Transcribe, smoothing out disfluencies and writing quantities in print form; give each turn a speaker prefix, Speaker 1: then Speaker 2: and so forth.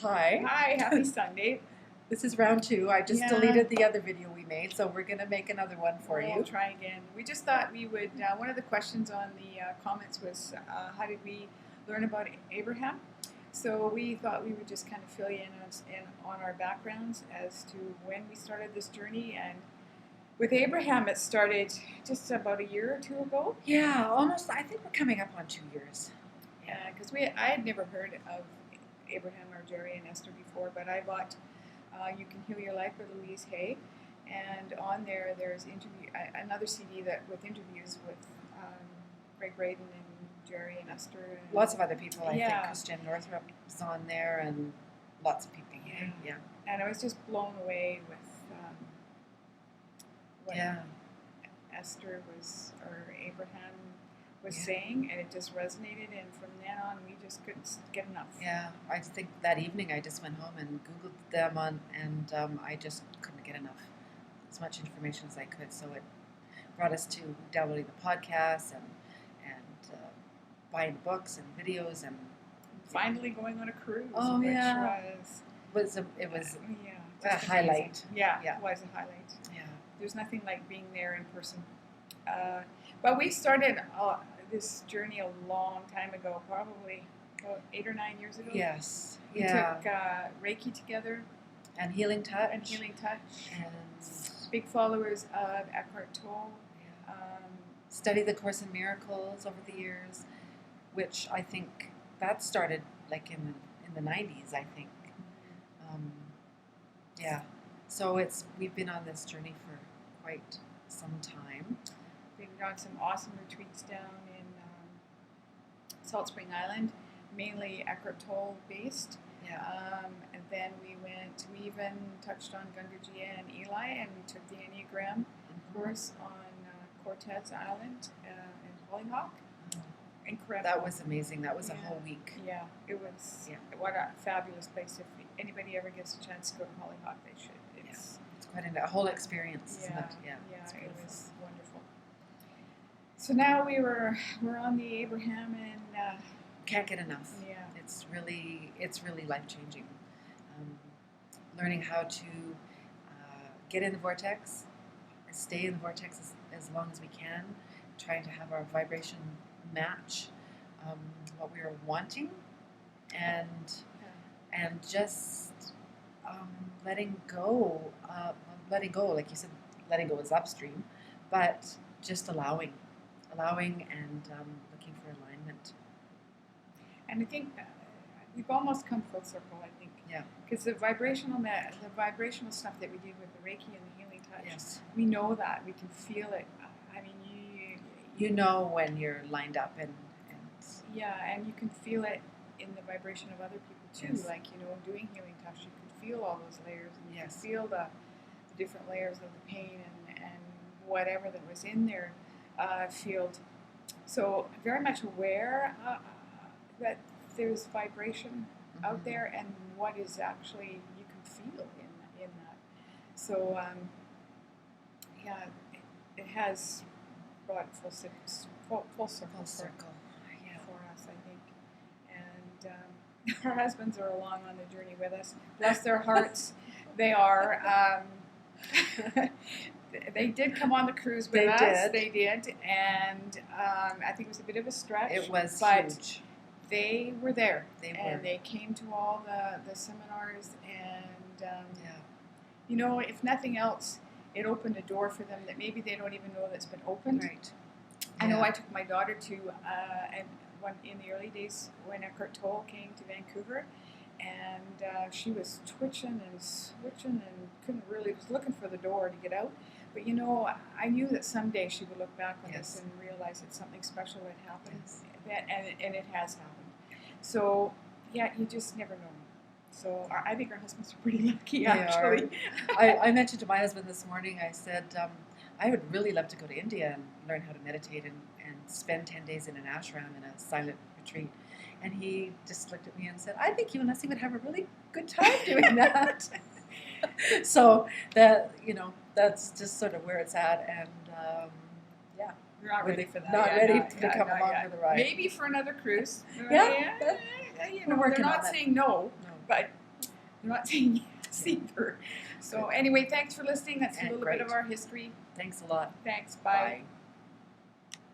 Speaker 1: Hi.
Speaker 2: Hi, happy Sunday.
Speaker 1: This is round 2. I just deleted the other video we made, so we're going to make another one for you.
Speaker 2: We'll try again. We just thought we would, one of the questions on the comments was, how did we learn about Abraham? So we thought we would just kind of fill you in on our backgrounds as to when we started this journey. And with Abraham, it started just about a year or two ago.
Speaker 1: Yeah, almost. I think we're coming up on 2 years.
Speaker 2: Because I had never heard of Abraham, our Jerry, and Esther before, but I bought You Can Heal Your Life by Louise Hay, and on there's another CD with interviews with Greg Braden and Jerry and Esther. And
Speaker 1: lots of other people, I think. Christian Northrup is on there, and lots of people. Yeah.
Speaker 2: And I was just blown away with what Esther was, or Abraham was saying, and it just resonated, and from then on we just couldn't get enough.
Speaker 1: Yeah, I think that evening I just went home and Googled them and I just couldn't get enough, as much information as I could, so it brought us to downloading the podcasts and buying books and videos and
Speaker 2: finally going on a cruise,
Speaker 1: which was a highlight.
Speaker 2: Amazing. Yeah, it was a highlight.
Speaker 1: Yeah.
Speaker 2: There's nothing like being there in person. But we started this journey a long time ago, probably about 8 or 9 years ago.
Speaker 1: Yes.
Speaker 2: We took Reiki together.
Speaker 1: And Healing Touch.
Speaker 2: And
Speaker 1: And
Speaker 2: big followers of Eckhart Tolle.
Speaker 1: Yeah. Studied the Course in Miracles over the years, which I think that started like in the 90s, I think. So we've been on this journey for quite some time.
Speaker 2: We've gone some awesome retreats down in Salt Spring Island, mainly Eckhart Tolle based.
Speaker 1: Yeah.
Speaker 2: And then we even touched on Gunga Jia and Eli, and we took the Enneagram course on Cortez Island in Hollyhock. Incredible.
Speaker 1: That was amazing. That was a whole week.
Speaker 2: Yeah, it was. Yeah. What a fabulous place. If anybody ever gets a chance to go to Hollyhock, they should. It's
Speaker 1: quite a whole experience, isn't it?
Speaker 2: Yeah, it was wonderful. So now we're on the Abraham, and
Speaker 1: can't get enough.
Speaker 2: Yeah,
Speaker 1: it's really life changing. Learning how to get in the vortex, stay in the vortex as long as we can, trying to have our vibration match what we are wanting, and just letting go, like you said, letting go is upstream, but just allowing and looking for alignment.
Speaker 2: And I think we've almost come full circle, I think.
Speaker 1: Yeah.
Speaker 2: Because the vibrational stuff that we did with the Reiki and the Healing Touch,
Speaker 1: yes,
Speaker 2: we know that. We can feel it. I mean,
Speaker 1: you know when you're lined up and
Speaker 2: and you can feel it in the vibration of other people too.
Speaker 1: Yes.
Speaker 2: Like, doing Healing Touch, you can feel all those layers, and you can
Speaker 1: yes,
Speaker 2: feel the different layers of the pain and whatever that was in their field. So very much aware that there's vibration out there, and what is actually you can feel in that. So it has brought full circle for us, I think. And our husbands are along on the journey with us. Bless their hearts, they are. They did come on the cruise with us. They did, and I think it was a bit of a stretch.
Speaker 1: It was huge.
Speaker 2: They were there.
Speaker 1: They
Speaker 2: came to all the seminars, and if nothing else, it opened a door for them that maybe they don't even know that's been opened.
Speaker 1: Right.
Speaker 2: I know I took my daughter to in the early days when Eckhart Tolle came to Vancouver, and she was twitching and switching and was looking for the door to get out. But I knew that someday she would look back on this and realize that something special had happened, and it has happened. So you just never know. So I think our husbands are pretty lucky, actually.
Speaker 1: I mentioned to my husband this morning, I said, I would really love to go to India and learn how to meditate and spend 10 days in an ashram in a silent retreat. And he just looked at me and said, I think you and Leslie would have a really good time doing that. So that's just sort of where it's at, and
Speaker 2: You're not ready for that.
Speaker 1: Not ready to come along for the ride.
Speaker 2: Maybe for another cruise.
Speaker 1: We're working
Speaker 2: they're not
Speaker 1: on
Speaker 2: saying no, but They're not saying yes either. So anyway, thanks for listening. That's a
Speaker 1: And
Speaker 2: little bit of
Speaker 1: great.
Speaker 2: our history.
Speaker 1: Thanks a lot.
Speaker 2: Thanks.
Speaker 1: Bye.
Speaker 2: Bye.